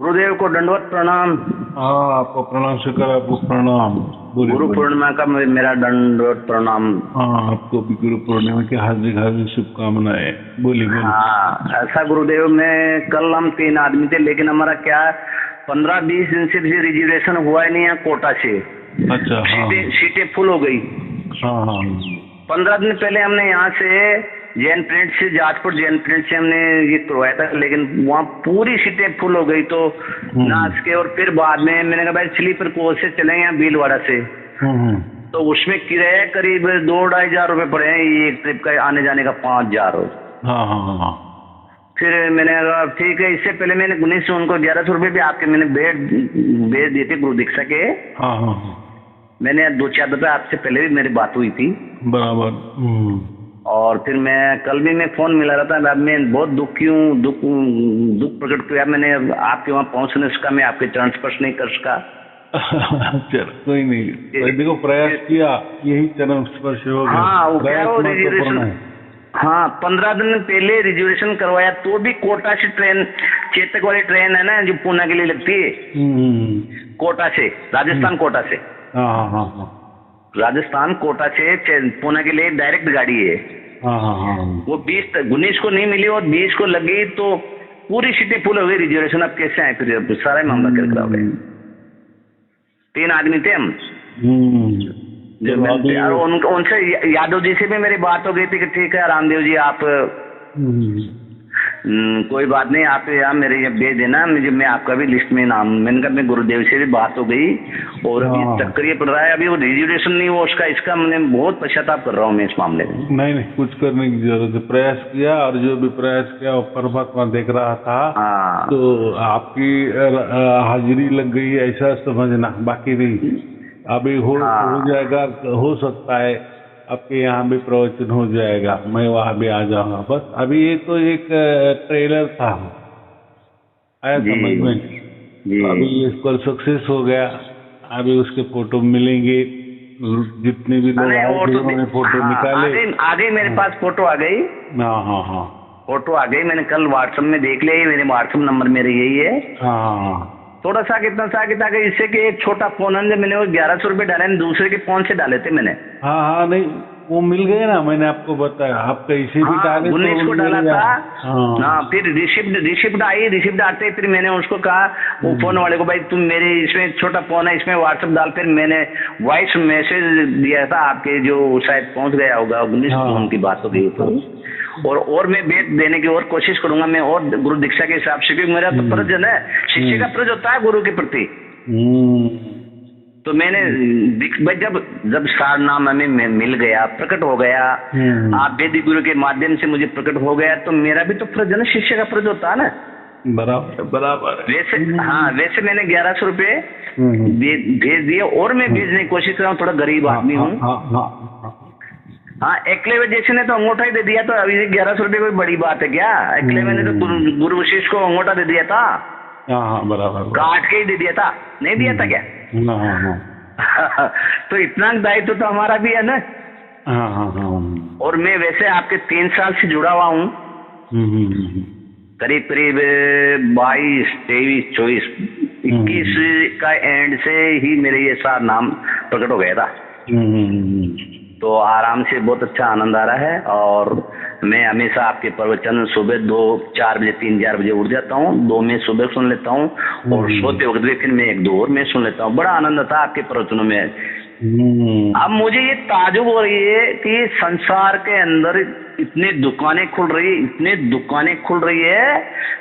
गुरुदेव को दंडवत प्रणाम। हाँ, आपको प्रणाम स्वीकार, आपको प्रणाम। गुरु पूर्णिमा का मेरा दंडवत प्रणाम। हाँ, आपको भी गुरु पूर्णिमा की हार्दिक हार्दिक शुभकामनाएं। बोलिए बोलिए। हाँ, ऐसा गुरुदेव में कल हम 3 आदमी थे, लेकिन हमारा क्या 15-20 दिन से रिजर्वेशन हुआ ही नहीं है कोटा से। अच्छा। हाँ सीटें फुल हो गई। हाँ हाँ 15 दिन पहले हमने यहाँ से जैन प्रिंट से जाजपुर जैन प्रिंट से हमने ये करवाया था, लेकिन वहाँ पूरी सीटें फुल हो गई। तो नाच के और फिर बाद में मैंने कहा भाई स्लीपर कोच से चलेंगे यहाँ भीलवाड़ा से। तो उसमें किराया करीब 2-2.5 हजार रुपये पड़े हैं, ये एक ट्रिप का आने जाने का 5,000। हाँ हाँ हाँ। फिर मैंने कहा ठीक है। इससे पहले मैंने 19 उनको 1100 रुपये भी आपके मैंने भेज दिए थे गुरु दीक्षा के। हाँ हाँ हाँ। मैंने 2-4 दफे आपसे पहले भी मेरी बात हुई थी बराबर। और फिर मैं कल भी मैं फोन मिला रहा था। अब मैं बहुत दुखी हूँ, दुख प्रकट किया मैंने आपके वहाँ पहुँचने सका, मैं आपके चरण स्पर्श नहीं कर सका। चल कोई नहीं, तो देखो प्रयास किया, यही चरण स्पर्श हो गया। हाँ, वो क्या हो प्रयास रिजर्वेशन। हाँ, 15 दिन पहले रिजर्वेशन करवाया तो भी कोटा से ट्रेन, चेतक वाली ट्रेन है ना जो पूना के लिए लगती है, कोटा से राजस्थान, कोटा से। हाँ हाँ हाँ। राजस्थान कोटा से पुणे के लिए डायरेक्ट गाड़ी है। हाँ हाँ हाँ। वो 19 को नहीं मिली और 20 को लगी, तो पूरी सीटें फुल हो गई रिजर्वेशन। अब कैसे आए फिर सारा मामला कर हो गया। 3 आदमी थे हम। उनसे यादव जी से भी मेरी बात हो गई थी कि ठीक है रामदेव जी आप कोई बात नहीं, आप यहाँ मेरे यहाँ भेज देना, मैं आपका भी लिस्ट में नाम। मैंने कहा मैं गुरुदेव से भी बात हो गई और अभी चक्कर ये पड़ रहा है, अभी वो रिजर्वेशन नहीं हुआ उसका, इसका मैंने बहुत पश्चाताप कर रहा हूँ मैं इस मामले में। नहीं, कुछ करने की जरूरत है। प्रयास किया और जो भी प्रयास किया वो परमात्मा देख रहा था। हाँ। तो आपकी हाजिरी लग गई ऐसा समझना, बाकी नहीं। अभी हो जाएगा, हो सकता है आपके यहाँ भी प्रवचन हो जाएगा, मैं वहाँ भी आ जाऊंगा। बस अभी ये तो एक ट्रेलर था, आया समझ में। अभी ये कल सक्सेस हो गया, अभी उसके फोटो मिलेंगे। जितने भी लोग आए थे उन्होंने फोटो निकाले। आगे मेरे पास फोटो आ गई। हाँ हाँ हाँ, फोटो आ गई, मैंने कल व्हाट्सएप में देख लिया। मेरे व्हाट्सएप नंबर मेरे यही है। हाँ। थोड़ा सा कितना सा कितना इससे कि एक छोटा फोन है, मैंने वो 1100 रुपये डाले, दूसरे के फोन से डाले थे मैंने। हाँ, नहीं वो मिल गए ना, मैंने आपको बताया। आप कैसे भी डाले, 19 को डाला था। हाँ, फिर रिसिप्ट आई। रिसिप्ट आते फिर मैंने उसको कहा वो फोन वाले को, भाई तुम मेरे इसमें छोटा फोन है, इसमें व्हाट्सएप डाल। फिर मैंने वॉइस मैसेज दिया था आपके, जो शायद पहुंच गया होगा। 19 को उनकी बात हो गई तो और मैं भेज देने की और कोशिश करूंगा मैं, और गुरु दीक्षा के हिसाब से, क्योंकि मेरा तो फर्ज है ना, शिष्य का फर्ज होता है गुरु के प्रति। तो मैंने भाई जब सार नाम हमें मिल गया, प्रकट हो गया, आप वेदिक गुरु के माध्यम से मुझे प्रकट हो गया, तो मेरा भी तो फर्ज है ना, शिष्य का फर्ज होता है ना। बराबर। वैसे वैसे मैंने 1100 रुपये भेज दिए और मैं भेजने की कोशिश कर रहा हूँ। थोड़ा गरीब आदमी हूँ। हाँ, एकलेव जैसे ने तो अंगूठा ही दे दिया, तो अभी 1100 रुपये कोई बड़ी बात है क्या? एकलेव ने तो गुरु वशिष्ठ को अंगूठा दे दिया था। हाँ, बराबर। काट के ही दे दिया था, नहीं दिया था क्या? तो इतना दायित्व तो हमारा भी है ना। और मैं वैसे आपके 3 साल से जुड़ा हुआ हूँ। करीब 22, 23, 24, 21 का एंड से ही मेरे ये सारा नाम प्रकट हो गया था। तो आराम से बहुत अच्छा आनंद आ रहा है। और मैं हमेशा आपके प्रवचन सुबह 2-4 बजे 3-4 बजे उठ जाता हूँ। 2 में सुबह सुन लेता हूँ और सोते वक्त भी फिर मैं 1-2 और मैं सुन लेता हूँ। बड़ा आनंद आता है आपके प्रवचनों में। अब मुझे ये ताजुब हो रही है कि संसार के अंदर इतनी दुकानें खुल रही है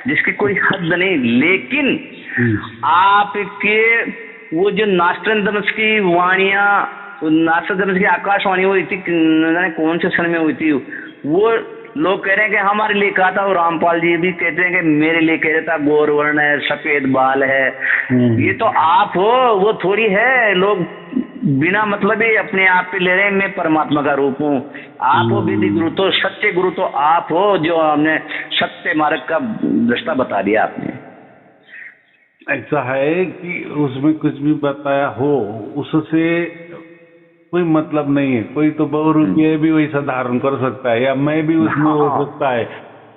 जिसकी कोई हद नहीं। लेकिन आपके वो जो नास्ट्रदामस की वाणियाँ, नास्ट्रदामस की आकाशवाणी हुई थी, कौन से सन में हुई थी, वो लोग कह रहे हैं कि हमारे लिए कहा था। और रामपाल जी भी कहते हैं कि मेरे लिए कह रहा था, गौरवर्ण है, सफेद बाल है। ये तो आप हो, वो थोड़ी है। लोग बिना मतलब ही अपने आप पे ले रहे हैं, मैं परमात्मा का रूप हूँ। आप हो विधि गुरु, तो सच्चे गुरु तो आप हो, जो हमने सत्य मार्ग का रास्ता बता दिया आपने। ऐसा है कि उसमें कुछ भी बताया हो, उससे कोई मतलब नहीं है। कोई तो बहुरूपी भी वैसा धारण कर सकता है, या मैं भी उसमें हो सकता है।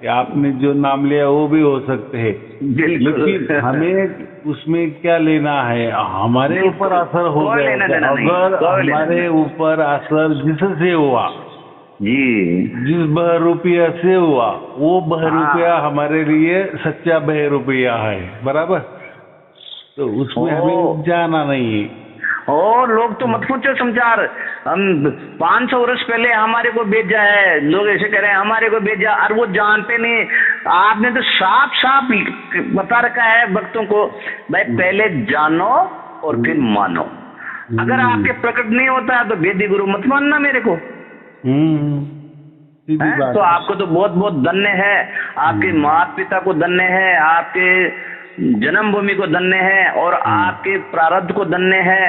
कि आपने जो नाम लिया वो भी हो सकते हैं, बिल्कुल। लेकिन हमें उसमें क्या लेना है, हमारे ऊपर असर हो कोई गया। लेना देना नहीं, अगर कोई लेना हमारे देना। ऊपर असर जिससे हुआ, जी जिस बहरूपिया से हुआ, वो बहरूपिया हाँ। हमारे लिए सच्चा बहरूपिया है, बराबर। तो उसमें हमें जाना नहीं है। और लोग तो मत पूछो समाचार, हम 500 वर्ष पहले हमारे को भेजा है, लोग ऐसे कह रहे हैं हमारे को भेजा, और वो जानते नहीं। आपने तो साफ साफ बता रखा है भक्तों को, भाई पहले जानो और फिर मानो। अगर आपके प्रकट नहीं होता है तो वेदी गुरु मत मानना मेरे को। सीधी बात तो है। आपको तो बहुत बहुत धन्य है, आपके माता पिता को धन्य है, आपके जन्मभूमि को धन्य है, और आपके प्रारब्ध को धन्य है।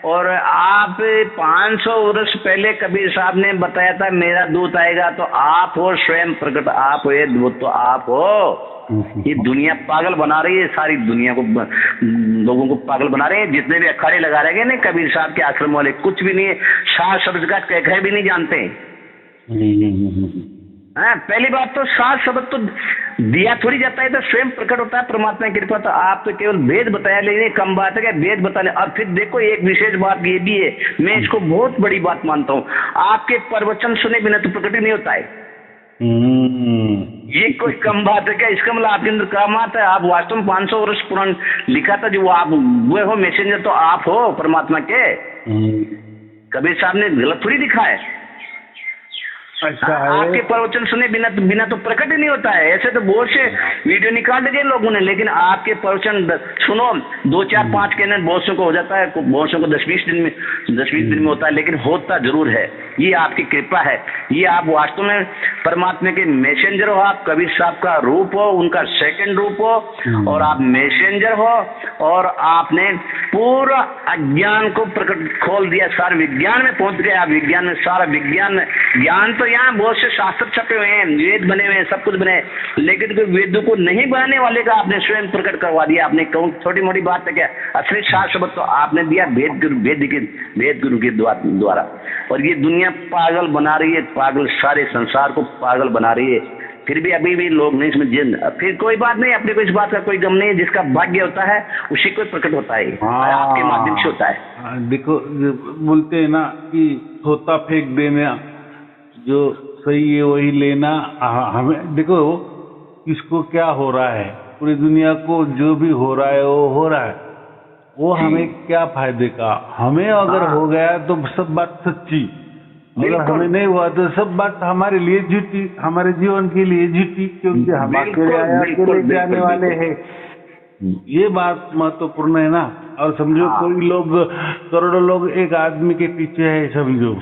और आप 500 वर्ष पहले कबीर साहब ने बताया था मेरा दूत आएगा, तो आप हो स्वयं प्रकट, आप हो ये दूत, तो आप हो। ये दुनिया पागल बना रही है, सारी दुनिया को लोगों को पागल बना रहे हैं। जितने भी अखाड़े लगा रहे हैं ना कबीर साहब के आश्रम वाले, कुछ भी नहीं है, सात शब्द का कह भी नहीं जानते। पहली बात तो सात शब्द तो दिया थोड़ी जाता है, तो स्वयं प्रकट होता है परमात्मा की कृपा। तो आप तो केवल वेद बताया, लेकिन कम बात है क्या वेद बताने। और फिर देखो एक विशेष बात ये भी है, मैं इसको बहुत बड़ी बात मानता हूँ, आपके प्रवचन सुने बिना तो प्रकट ही नहीं होता है। ये कोई कम बात है क्या? इसका मतलब आपके अंदर करामात है। आप वास्तव में 500 वर्ष पुराना लिखा था, जो आप वो हो मैसेंजर, तो आप हो परमात्मा के। कबीर साहब ने गलत थोड़ी दिखा है। आपके प्रवचन सुने बिना तो प्रकट ही नहीं होता है। ऐसे तो बहुत से वीडियो निकाल दिए लोगों ने, लेकिन आपके प्रवचन सुनो 2 4 5 के बहुत से को हो जाता है, बहुत से को 10-20 दिन में होता है, लेकिन होता जरूर है। ये आपकी कृपा है। ये आप वास्तव में परमात्मा के मैसेंजर हो। आप कबीर साहब का रूप हो, उनका सेकंड रूप हो, और आप मैसेंजर हो, और आपने पूरा अज्ञान को प्रकट खोल दिया, सारे विज्ञान में पहुंच गए। आप विज्ञान में, सारा विज्ञान ज्ञान तो यहाँ बहुत से शास्त्र छपे हुए हैं, वेद बने हुए हैं, सब कुछ बने, लेकिन कोई वेदों को नहीं बनाने वाले का आपने स्वयं प्रकट करवा दिया। आपने कहूँ छोटी मोटी बात है क्या? असली शास्त्र शब्द तो आपने दिया वेद गुरु के द्वारा। और ये दुनिया पागल बना रही है, पागल, सारे संसार को पागल बना रही है। फिर भी अभी भी लोग नहीं समझे। फिर कोई बात नहीं, अपने को इस बात का कोई गम नहीं है। जिसका भाग्य होता है उसी को प्रकट होता है, आपके माध्यम से होता है। देखो बोलते हैं ना कि सोता फेंक देना, जो सही है वही लेना। हमें देखो किसको क्या हो रहा है, पूरी दुनिया को जो भी हो रहा है वो हो रहा है, वो हमें क्या फायदे का। हमें अगर हो गया तो सब बात सच्ची, अगर हमें नहीं हुआ तो सब बात हमारे लिए झूठी, हमारे जीवन के लिए झूठी, क्योंकि हम अकेले जाने वाले हैं। ये बात महत्वपूर्ण है ना। और समझो कोई लोग, करोड़ों लोग एक आदमी के पीछे है समझो,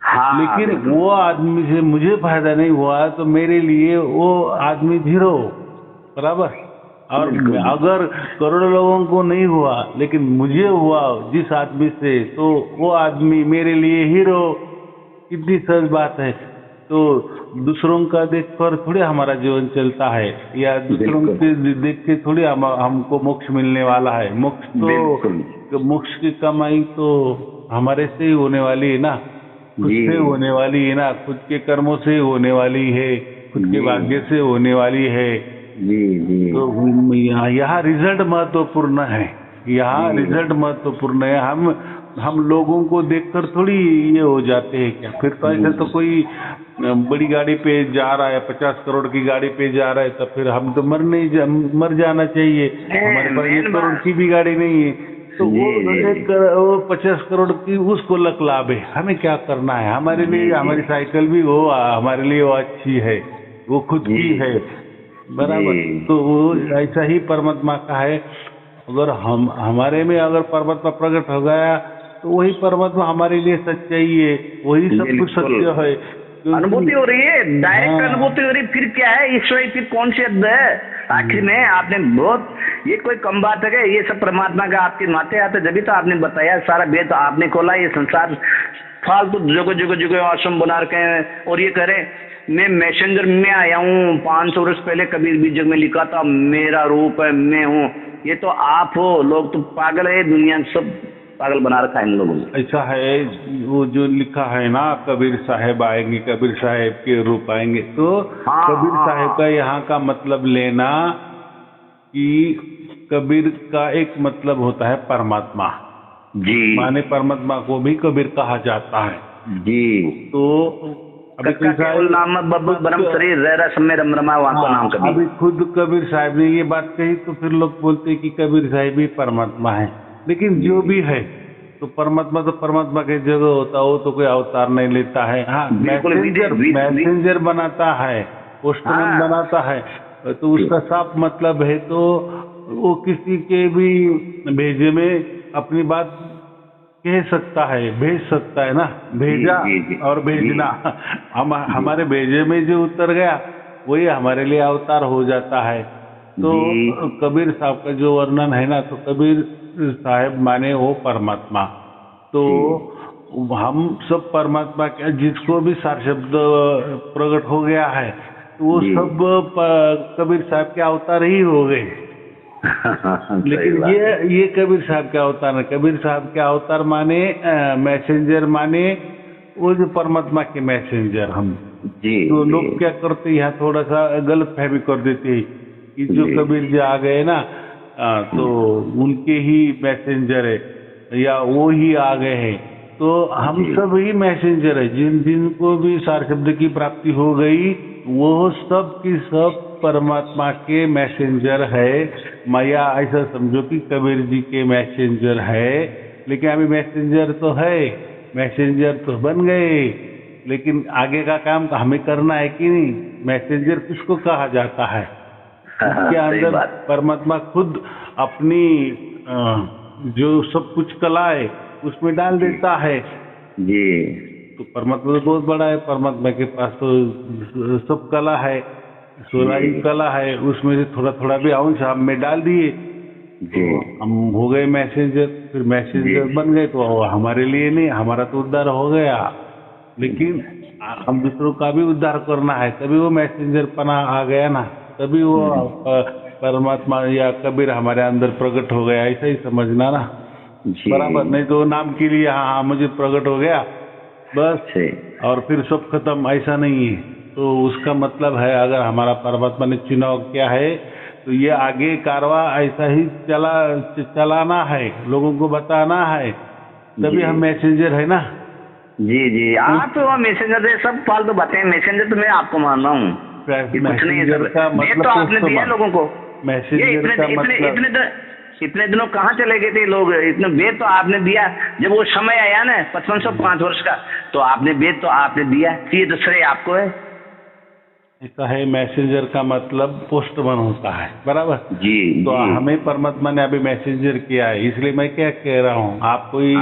लेकिन वो आदमी से मुझे फायदा नहीं हुआ तो मेरे लिए वो आदमी 0, बराबर। और अगर करोड़ों लोगों को नहीं हुआ लेकिन मुझे हुआ जिस आदमी से, तो वो आदमी मेरे लिए हीरो। कितनी सहज बात है। तो दूसरों का देखकर थोड़ी हमारा जीवन चलता है, या दूसरों के देख के थोड़ी हमको मोक्ष मिलने वाला है। मोक्ष की कमाई तो हमारे से ही होने वाली है ना, खुद से होने वाली है ना, खुद के कर्मों से होने वाली है, खुद के भाग्य से होने वाली है। तो यहाँ रिजल्ट महत्वपूर्ण है, यहाँ रिजल्ट महत्वपूर्ण है। हम लोगों को देखकर थोड़ी ये हो जाते हैं क्या? फिर तो ऐसा तो कोई बड़ी गाड़ी पे जा रहा है, 50 करोड़ की गाड़ी पे जा रहा है, तो फिर हम तो मर जाना चाहिए। हमारे पास 1 करोड़ की भी गाड़ी नहीं है, तो वो 50 करोड़ की उसको लक लाभ है। हमें क्या करना है? हमारे लिए हमारी साइकिल भी वो हमारे लिए वो अच्छी है, वो खुद की है, बराबर। तो वो ऐसा ही परमात्मा का है। अगर हमारे में अगर परमात्मा प्रकट हो गया तो वही परमात्मा हमारे लिए सच्चाई है, वही सब कुछ सत्य है। अनुभूति हो रही है, डायरेक्ट अनुभूति हो रही है। फिर क्या है ईश्वर, फिर कौन सी हद है? आखिर में आपने बहुत, ये कोई कम बात है क्या? ये सब परमात्मा का आपके माथे आते, जब तो आपने बताया सारा वेद आपने खोला। ये संसार फालतू जगह आश्रम बना रखे हैं, और ये करें मैं मैसेंजर में आया हूँ। 500 वर्ष पहले कबीर बीजक में लिखा था मेरा रूप है, मैं हूँ। ये तो आप हो, लोग तो पागल है, दुनिया सब पागल बना रखा है इन लोगों ने। ऐसा है, वो जो लिखा है ना, कबीर साहब आएंगे, कबीर साहब के रूप आएंगे, तो हाँ कबीर हाँ साहब का हाँ। यहाँ का मतलब लेना कि कबीर का एक मतलब होता है परमात्मा, जी माने परमात्मा को भी कबीर कहा जाता है। जी। तो अभी कक्का केवल नाम बब्बुत ब्रह्म शरीर रह समय रम रमा, वहाँ का नाम कबीर। अभी खुद कबीर साहब ने ये बात कही तो फिर लोग बोलते हैं कि कबीर साहब ही परमात्मा है। लेकिन जो भी है तो परमात्मा की जगह होता है, वो तो कोई अवतार नहीं लेता है। हाँ, बिल्कुल मैसेंजर बनाता है, पोस्टमैन हाँ बनाता है, तो उसका साफ मतलब है तो वो किसी के भी भेजे में अपनी बात कह सकता है, भेज सकता है ना, भेजा जी जी और भेजना। हमारे भेजे में जो उतर गया वही हमारे लिए अवतार हो जाता है। तो जी कबीर साहब का जो वर्णन है ना, तो कबीर साहब माने वो परमात्मा। तो हम सब परमात्मा के, जिसको भी सार शब्द प्रकट हो गया है तो वो जी। सब कबीर साहब के अवतार ही हो गए। लेकिन ये कबीर साहब के अवतार है। कबीर साहब के अवतार माने मैसेंजर, माने वो जो परमात्मा के मैसेंजर हम। जी तो जी लोग क्या करते हैं, यहाँ थोड़ा सा गलत फहमी कर देते हैं कि जो जी कबीर जी आ गए ना, तो उनके ही मैसेंजर है या वो ही आ गए हैं। तो हम जी सब ही मैसेंजर है। जिनको भी सार शब्द की प्राप्ति हो गई वो सब की सब परमात्मा के मैसेंजर है। माया ऐसा समझो कि कबीर जी के मैसेंजर है। लेकिन अभी मैसेंजर तो है, मैसेंजर तो बन गए, लेकिन आगे का काम हमें करना है कि नहीं। मैसेंजर किसको कहा जाता है? उसके अंदर परमात्मा खुद अपनी जो सब कुछ कला है उसमें डाल देता है जी। तो परमात्मा तो बहुत बड़ा है। परमात्मा के पास तो सब कला है, 16 कला है, उसमें से थोड़ा थोड़ा भी अंश हम में डाल दिए तो हम हो गए मैसेंजर। फिर मैसेंजर बन गए तो हमारे लिए नहीं, हमारा तो उद्धार हो गया। लेकिन हम दूसरों का भी उद्धार करना है, तभी वो मैसेंजर पना आ गया ना, तभी वो परमात्मा या कबीर हमारे अंदर प्रकट हो गया। ऐसा ही समझना ना, बराबर। नहीं तो नाम के लिए हाँ मुझे प्रकट हो गया बस और फिर सब खत्म, ऐसा नहीं है। तो उसका मतलब है अगर हमारा परमात्मा ने चुनाव किया है तो ये आगे कारवा ऐसा ही चलाना है, लोगों को बताना है, तभी हम मैसेंजर है ना। जी जी। आप तो मैसेंजर है, सब फालतू बातें। मैसेंजर तो मैं आपको मान रहा हूँ, कुछ नहीं है सर। वेद तो आपने दिया लोगों को। मैसेंजर का मतलब इतने दिनों कहाँ चले गए थे लोग? इतने वेद तो आपने दिया। जब वो समय आया ना 5505 वर्ष का, तो आपने वेद तो आपने दिया, ये तो श्रेय आपको है। ऐसा है, मैसेंजर का मतलब पोस्टमैन होता है, बराबर जी। तो हमें परमात्मा ने अभी मैसेंजर किया है। इसलिए मैं क्या कह रहा हूँ, आप कोई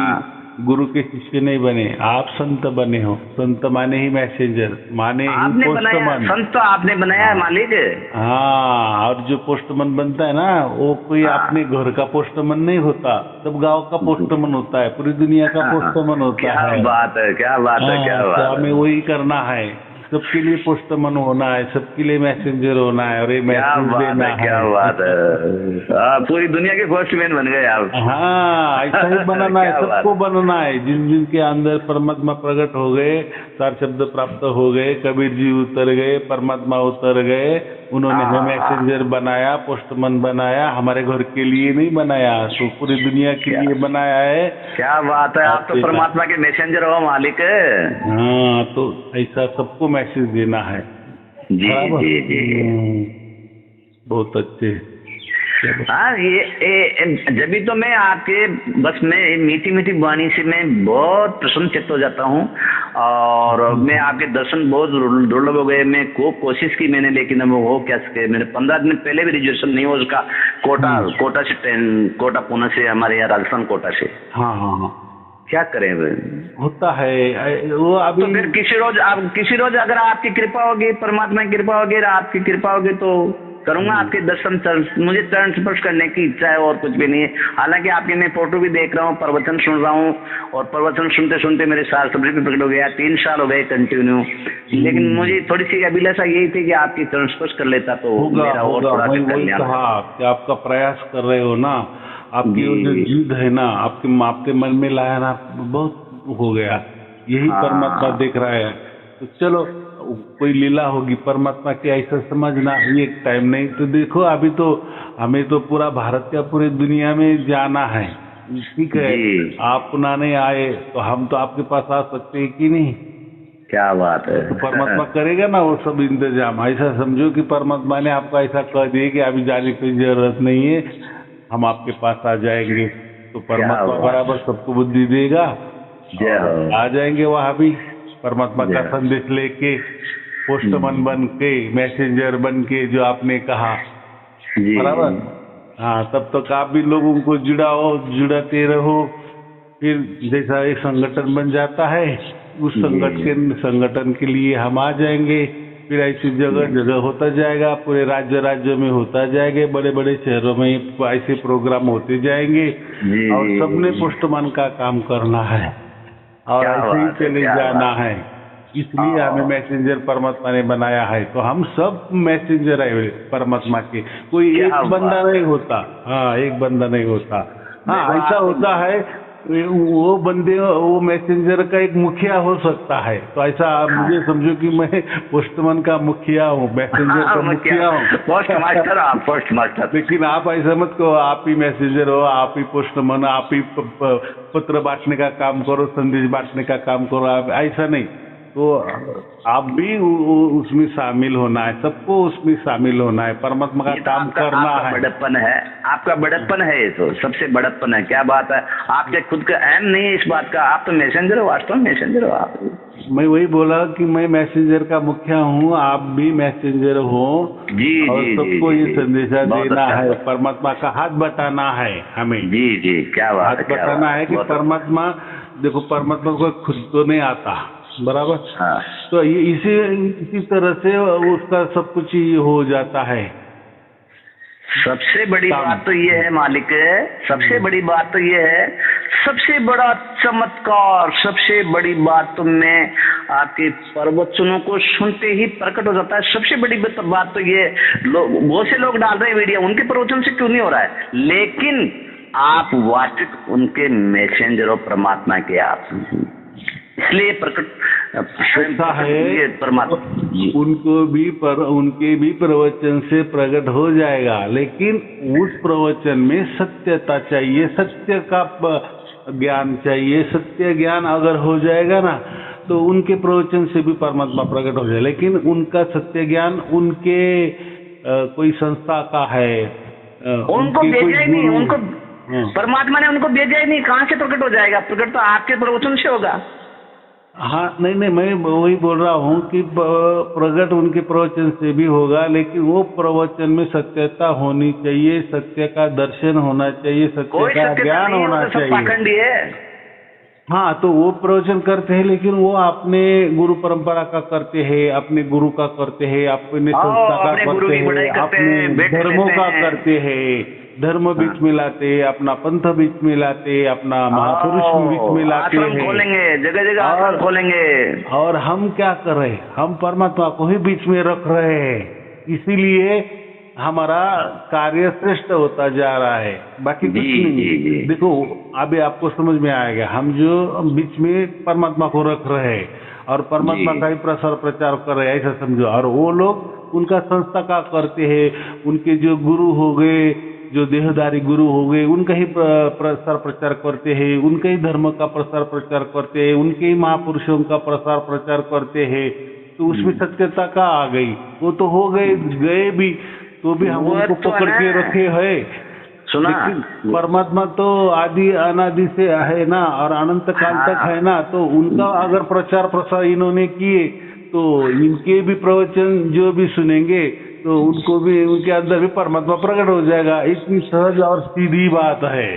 गुरु के शिष्य नहीं बने, आप संत बने हो। संत माने ही मैसेंजर, माने ही पोस्टमैन। संत तो आपने बनाया है मालिक। हाँ, और जो पोस्टमैन बनता है ना वो कोई अपने घर का पोस्टमैन नहीं होता, सब गांव का पोस्टमैन होता है, पूरी दुनिया का पोस्टमैन होता है। क्या बात है, क्या बात है, क्या बात है। हमें वही करना है, सबके लिए पोस्टमैन होना है, सबके लिए मैसेंजर होना है और ये मैसेज देना है। क्या बात है, पूरी दुनिया के पोस्टमैन बन गए आप। हाँ, ऐसा ही बनाना है, सबको बनना है। जिन जिन के अंदर परमात्मा प्रकट हो गए, सार शब्द प्राप्त हो गए, कबीर जी उतर गए, परमात्मा उतर गए, उन्होंने हमें मैसेंजर बनाया, पोस्टमैन बनाया, हमारे घर के लिए नहीं बनाया, तो पूरी दुनिया के लिए बनाया है। क्या बात है, आप तो परमात्मा के मैसेंजर हो मालिक। हाँ, तो ऐसा सबको मैसेज देना है। जी जी जी। बहुत अच्छे। हाँ, ये जब भी तो मैं आपके बस में मीठी मीठी वाणी से मैं बहुत प्रसन्न चित्त हो जाता हूँ। और मैं आपके दर्शन बहुत दुर्लभ हो गए। मैं खूब कोशिश की मैंने, लेकिन अब हो क्या सके। मैंने 15 दिन पहले भी रिजर्वेशन नहीं हो उसका, कोटा से ट्रेन, कोटा पुणे से, हमारे यहाँ राजस्थान कोटा से। हाँ हाँ हाँ, क्या करें, होता है वो अभी। तो फिर किसी रोज अगर आपकी कृपा होगी, परमात्मा की कृपा होगी, आपकी कृपा होगी तो करूंगा आपके दर्शन। मुझे चरण स्पर्श करने की इच्छा है और कुछ भी नहीं है। हालांकि आपके मैं फोटो भी देख रहा हूँ, प्रवचन सुन रहा हूँ, और प्रवचन सुनते सुनते मेरे सार शब्द भी प्रकट हो गया। 3 साल हो गए कंटिन्यू। लेकिन मुझे थोड़ी सी अभिलाषा यही थी कि आपकी चरण स्पर्श कर लेता तो मेरा और थोड़ा कल्याण। आपका प्रयास कर रहे हो ना, आपकी वो जो जिद है ना, आपके मन में लाया ना, बहुत हो गया, यही परमात्मा देख रहा है। तो चलो कोई लीला होगी परमात्मा की, ऐसा समझना, ये टाइम नहीं। तो देखो अभी तो हमें तो पूरा भारत का पूरी दुनिया में जाना है, ठीक है, आप पुनाने आए तो हम तो आपके पास आ सकते हैं कि नहीं? क्या बात है। तो परमात्मा करेगा ना वो सब इंतजाम। ऐसा समझो कि परमात्मा ने आपको ऐसा कह दिया कि अभी जाने की जरूरत नहीं है, हम आपके पास आ जाएंगे। तो परमात्मा बराबर सबको बुद्धि देगा, आ जाएंगे वहां भी परमात्मा का संदेश लेके, पोस्टमैन बन के, मैसेंजर बन के, जो आपने कहा, बराबर। हाँ, तब तक आप भी लोगों को जुड़ाते रहो। फिर जैसा एक संगठन बन जाता है, उस संगठन के लिए हम आ जाएंगे। फिर ऐसी जगह जगह होता जाएगा, पूरे राज्य में होता जाएगा, बड़े बड़े शहरों में ऐसे प्रोग्राम होते जाएंगे। और सबने पोस्टमैन का काम करना है और ऐसे ही चले जाना है। इसलिए हमें मैसेंजर परमात्मा ने बनाया है। तो हम सब मैसेंजर है परमात्मा के, कोई एक बंदा नहीं होता। हाँ, एक बंदा नहीं होता। हाँ, ऐसा होता है, वो बंदे, वो मैसेंजर का एक मुखिया हो सकता है। तो ऐसा मुझे समझो कि मैं पोस्टमैन का मुखिया हूँ, मैसेंजर का मुखिया हूँ, पोस्ट मास्टर। लेकिन आप ऐसा मत कहो आप ही मैसेंजर हो, आप ही पोस्टमैन, आप ही पत्र बांटने का काम करो, संदेश बांटने का काम करो, आप ऐसा नहीं। तो आप भी उसमें शामिल होना है, सबको उसमें शामिल होना है, परमात्मा का काम करना है। बड़प्पन है, आपका बड़प्पन है, ये तो सबसे बड़प्पन है। क्या बात है, आपके खुद का अहम नहीं है इस बात का। आप तो मैसेंजर हो, वास्तव में मैसेंजर हो आप। मैं वही बोला कि मैं मैसेंजर का मुखिया हूँ, आप भी मैसेंजर हो। जी, और सबको ये संदेशा देना है, परमात्मा का हाथ बटाना है हमें। जी, क्या बात है, हाथ बटाना है कि परमात्मा, देखो परमात्मा को खुद तो नहीं आता, बराबर। हाँ। तो ये इसी तरह से उसका सब कुछ ही हो जाता है। सबसे बड़ी बात तो ये है मालिक, सबसे बड़ी बात तो ये है, सबसे बड़ा चमत्कार, सबसे बड़ी बात तो मैं आपके प्रवचनों को सुनते ही प्रकट हो जाता है। सबसे बड़ी बात तो ये, बहुत से लोग डाल रहे हैं वीडियो, उनके प्रवचन से क्यों नहीं हो रहा है, लेकिन आप वाचिक उनके मैसेंजर और परमात्मा के आप, इसलिए प्रकट है परमात्मा। उनके भी प्रवचन से प्रकट हो जाएगा, लेकिन उस प्रवचन में सत्यता चाहिए, सत्य का ज्ञान चाहिए। सत्य ज्ञान अगर हो जाएगा ना, तो उनके प्रवचन से भी परमात्मा प्रकट हो जाए। लेकिन उनका सत्य ज्ञान उनके कोई संस्था का है, उनको भेजा ही नहीं, उनको परमात्मा ने उनको भेजा ही नहीं, कहाँ से प्रकट हो जाएगा? प्रकट तो आपके प्रवचन से होगा। हाँ, नहीं, मैं वही बोल रहा हूँ कि प्रकट उनके प्रवचन से भी होगा, लेकिन वो प्रवचन में सत्यता होनी चाहिए, सत्य का दर्शन होना चाहिए, सत्य का ज्ञान होना चाहिए। हाँ, तो वो प्रवचन करते हैं, लेकिन वो अपने गुरु परंपरा का करते हैं, अपने गुरु का करते हैं, अपने संस्था का करते हैं, अपने धर्मों का करते हैं, धर्म बीच में लाते, अपना पंथ बीच में लाते, अपना महापुरुष बीच में लाते हैं, खोलेंगे जगह जगह आश्रम खोलेंगे। और हम क्या कर रहे हैं? हम परमात्मा को ही बीच में रख रहे हैं, इसीलिए हमारा कार्य श्रेष्ठ होता जा रहा है, बाकी कुछ नहीं। देखो अभी आपको समझ में आएगा, हम जो बीच में परमात्मा को रख रहे हैं और परमात्मा का ही प्रसार प्रचार कर रहे हैं, ऐसा समझो। और वो लोग उनका संस्था का करते हैं, उनके जो गुरु हो गए, जो देहधारी गुरु हो गए, उनका ही प्रसार प्रचार करते हैं, उनके ही धर्म का प्रसार प्रचार करते हैं, उनके ही महापुरुषों का प्रसार प्रचार करते हैं। तो उसमें सत्यता का आ गई, वो तो हो गए भी, तो भी हम उनको पकड़ के रखे हैं। लेकिन परमात्मा तो आदि अनादि से है ना, और अनंत काल तक है ना, तो उनका अगर प्रचार प्रसार इन्होंने किए, तो इनके भी प्रवचन जो भी सुनेंगे, तो उनको भी, उनके अंदर भी परमात्मा प्रकट हो जाएगा। इतनी सहज और सीधी बात है।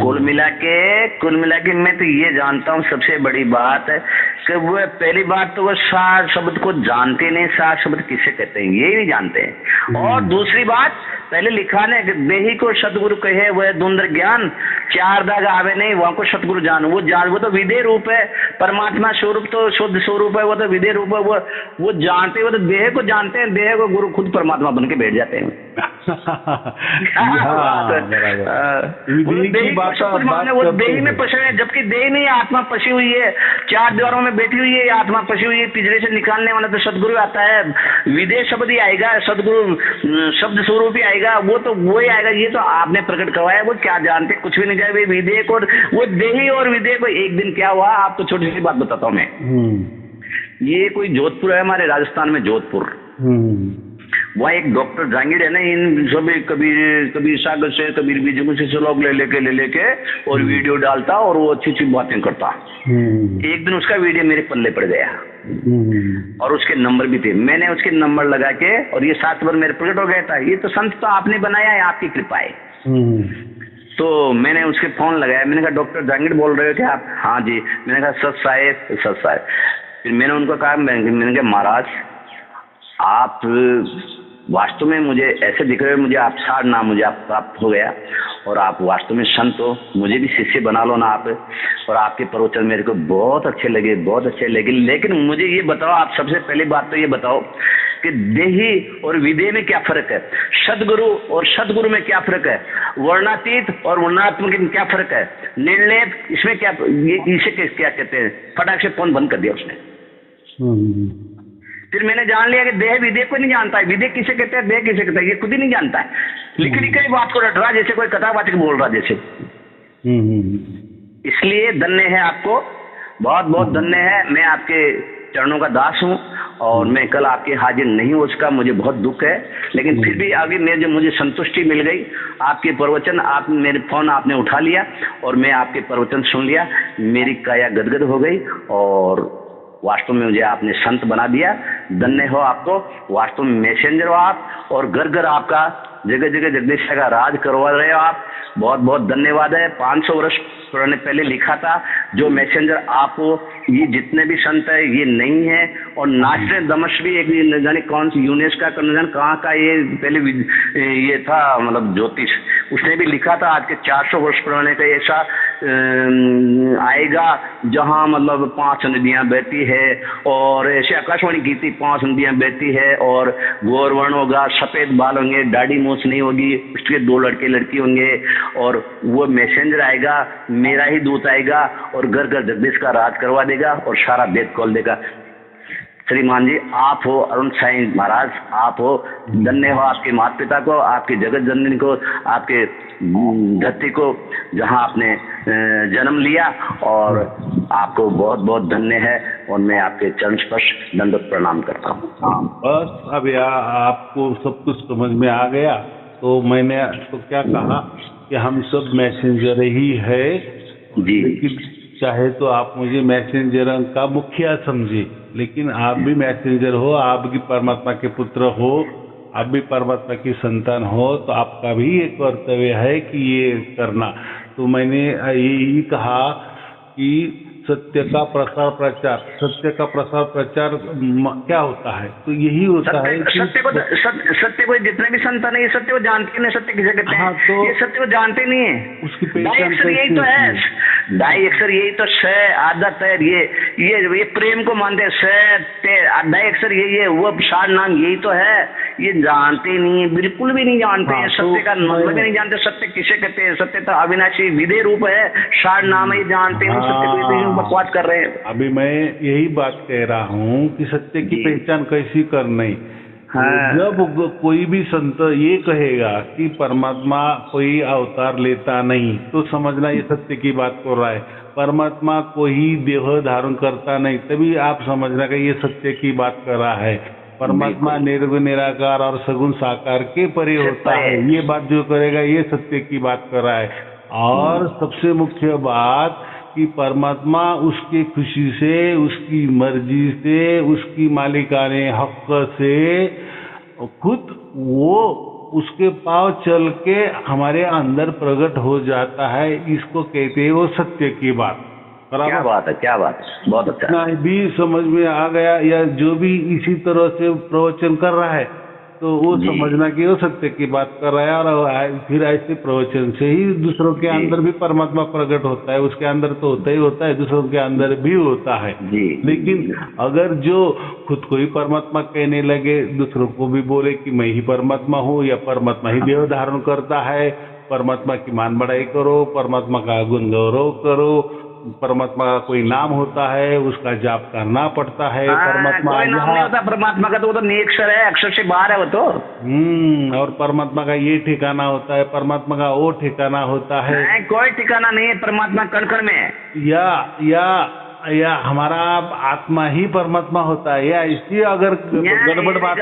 कुल मिला के मैं तो ये जानता हूँ, सबसे बड़ी बात है कि वो पहली बात तो वो सार शब्द को जानते नहीं, सार शब्द किसे कहते हैं ये नहीं जानते हैं। और दूसरी बात, पहले लिखा ने देही को सतगुरु कहे वह धुंधर ज्ञान, चार दाग आवे नहीं वहाँ को सतगुरु जान। वो तो विधेय रूप है, परमात्मा स्वरूप तो शुद्ध स्वरूप है, वो तो विधेय रूप है। वो जानते, वो तो देह को जानते हैं, देह को गुरु खुद परमात्मा बन के बैठ जाते हैं। वो देही में पशु है, जबकि देही नहीं आत्मा पशी हुई है, चार दीवारों में बैठी हुई है, आत्मा पशी हुई है। पिंजरे से निकालने वाला तो सदगुरु आता है, विदेश शब्द ही आएगा, सदगुरु शब्द स्वरूप ही आएगा, वो तो वो ही आएगा। ये तो आपने प्रकट करवाया, वो क्या जानते, कुछ भी नहीं जाए। विदेक और वो देही और विदेक को एक दिन क्या हुआ, आपको छोटी सी बात बताता हूँ मैं। ये कोई जोधपुर है, हमारे राजस्थान में जोधपुर, वहाँ एक डॉक्टर जहांगीर है ना, इन सभी कबीर सागर से, कबीर बीजों से लोग ले लेके और वीडियो डालता और वो अच्छी अच्छी बातें करता। एक दिन उसका वीडियो मेरे पल्ले पड़ गया और उसके नंबर भी थे। मैंने उसके नंबर लगा के और ये 7 बार मेरे प्रकट हो गया था। ये तो संत तो आपने बनाया है, आपकी कृपा है। तो मैंने उसके फोन लगाया, मैंने कहा डॉक्टर जहांगीर बोल रहे हो क्या आप? हाँ जी। मैंने कहा सत साहेब। फिर मैंने उनको कहा, मैंने कहा महाराज आप वास्तव में मुझे ऐसे दिख रहे हो, मुझे आप सार नाम मुझे आप प्राप्त हो गया और आप वास्तव में संत हो, मुझे भी शिष्य बना लो ना आप। और आपके प्रवचन मेरे को बहुत अच्छे लगे। लेकिन मुझे ये बताओ, आप सबसे पहली बात तो ये बताओ कि देही और विदेह में क्या फर्क है, सदगुरु और सदगुरु में क्या फर्क है, वर्णातीत और वर्णात्मक में क्या फर्क है, निर्णय इसमें क्या, ये इसे क्या कहते हैं। फटाक से फोन बंद कर दिया उसने। फिर मैंने जान लिया कि देह विदेह को नहीं जानता है, विदेह किसे कहते हैं, देह किसे कहते हैं, ये खुद ही नहीं जानता है। लिख ही बात को रट रहा, जैसे कोई कथावाचक बोल रहा जैसे। इसलिए धन्य है आपको, बहुत बहुत धन्य है। मैं आपके चरणों का दास हूँ और मैं कल आपके हाजिर नहीं हो सका, मुझे बहुत दुख है। लेकिन फिर भी आगे मुझे संतुष्टि मिल गई। आपके प्रवचन, आप मेरे फोन आपने उठा लिया और मैं आपके प्रवचन सुन लिया, मेरी काया गदगद हो गई और वास्तव में मुझे आपने संत बना दिया। धन्य हो आपको, वास्तव में मैसेंजर हो आप और घर घर आपका जगह जगह जगदीश का राज करवा रहे हो आप। बहुत बहुत धन्यवाद है। 500 वर्ष पुराने पहले लिखा था, जो मैसेंजर आप हो, ये जितने भी संत है ये नहीं है। और नास्ट्रे दमश भी एक जाने कौन सी यूनेस का कहाँ का ये पहले ये था, मतलब ज्योतिष, उसने भी लिखा था आज के 400 वर्ष पुराने का ऐसा आएगा जहाँ मतलब 5 नदियाँ बहती है। और ऐसे आकाशवाणी की थी, 5 नदियाँ बहती है और गौरवर्ण होगा, सफेद बाल होंगे, दाढ़ी मूछ नहीं होगी, उसके 2 लड़के लड़की होंगे और वो मैसेंजर आएगा, मेरा ही दूत आएगा और घर घर जगदीश का राज करवा देगा और सारा वेद खोल देगा। श्रीमान जी आप हो, अरुण साईं महाराज आप हो, धन्य हो आपके माता पिता को, आपकी जगत जननी को, आपके धरती को जहां आपने जन्म लिया, और आपको बहुत बहुत धन्य है और मैं आपके चरण स्पर्श दंडवत प्रणाम करता हूँ। बस अब आपको सब कुछ समझ में आ गया। तो मैंने तो क्या कहा कि हम सब मैसेंजर ही है जी, लेकिन चाहे तो आप मुझे मैसेंजर का मुखिया समझे, लेकिन आप भी मैसेंजर हो, आप भी परमात्मा के पुत्र हो, आप भी परमात्मा की संतान हो, तो आपका भी एक कर्तव्य है कि ये करना। तो मैंने यही कहा कि सत्य का प्रसार प्रचार, सत्य का प्रसार प्रचार क्या होता है, तो यही होता है कि सत्य को जितने भी संतान है ये सत्य को जानते नहीं, सत्य किसे कहते हैं, तो ये सत्य को जानते नहीं है। उसकी पहचान यही तो है, ढाई अक्षर यही तो स आदत है, ये प्रेम को मानते हैं, ढाई अक्षर यही है, वो सार नाम यही तो है। ये जानते नहीं है, बिल्कुल भी नहीं जानते हैं, सत्य का मतलब नहीं जानते, सत्य किसे कहते हैं। सत्य तो अविनाशी विधेय रूप है, सार नाम है, जानते हैं सत्य को, बकवास कर रहे हैं। अभी मैं यही बात कह रहा हूँ कि सत्य की पहचान कैसी करनी। हाँ। जब कोई भी संत ये कहेगा कि परमात्मा कोई अवतार लेता नहीं, तो समझना ये सत्य की बात कर रहा है। परमात्मा कोई देह धारण करता नहीं, तभी आप समझना कि ये सत्य की बात कर रहा है। परमात्मा निर्गुण निराकार और सगुण साकार के परे होता है, ये बात जो करेगा ये सत्य की बात कर रहा है। और सबसे मुख्य बात कि परमात्मा उसकी खुशी से, उसकी मर्जी से, उसकी मालिकाने हक से खुद वो उसके पांव चल के हमारे अंदर प्रकट हो जाता है। इसको कहते हैं वो सत्य की बात। क्या बात है, क्या बात है, बहुत अच्छा। भी समझ में आ गया, या जो भी इसी तरह से प्रवचन कर रहा है तो वो समझना कि वो सत्य की बात कर रहा है, और फिर ऐसे प्रवचन से ही दूसरों के अंदर भी परमात्मा प्रकट होता है। उसके अंदर तो होता ही होता है, दूसरों के अंदर भी होता है। लेकिन अगर जो खुद को ही परमात्मा कहने लगे, दूसरों को भी बोले कि मैं ही परमात्मा हूँ, या परमात्मा ही देह धारण करता है, परमात्मा की मान बढ़ाई करो, परमात्मा का गुण गौरव करो, परमात्मा का कोई नाम होता है उसका जाप करना पड़ता है। परमात्मा कोई नाम नहीं होता परमात्मा का, तो वो तो निरक्षर है, अक्षर से बाहर है वो तो। और परमात्मा का ये ठिकाना होता है, परमात्मा का वो ठिकाना होता है। कोई ठिकाना नहीं है, परमात्मा कण कण में है। या हमारा आत्मा ही परमात्मा होता है, या इसलिए अगर गड़बड़ बात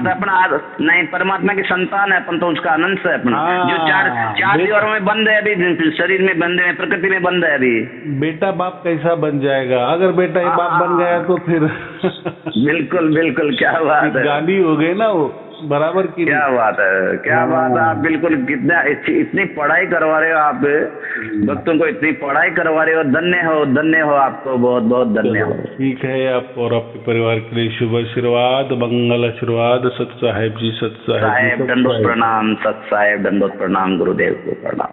अपना नहीं, परमात्मा की संतान है अपन, तो उसका अनंत है अपना, जो चार दीवारों में बंद है अभी, शरीर में बंद है, प्रकृति में बंद है अभी। बेटा बाप कैसा बन जाएगा? अगर बेटा ही बाप बन गया तो फिर बिल्कुल बिल्कुल, क्या बात है, गाली हो गई ना वो, बराबर की। क्या बात है, क्या बात है। आप बिल्कुल कितना इतनी पढ़ाई करवा रहे हो आप भक्तों को, इतनी पढ़ाई करवा रहे हो, धन्य हो आपको, बहुत बहुत धन्य हो। ठीक है, आपको और आपके परिवार के लिए शुभ आशीर्वाद, मंगल आशीर्वाद। सत साहेब जी, सत साहेब, दंडोत प्रणाम, सत साहेब दंडोत प्रणाम, गुरुदेव को प्रणाम।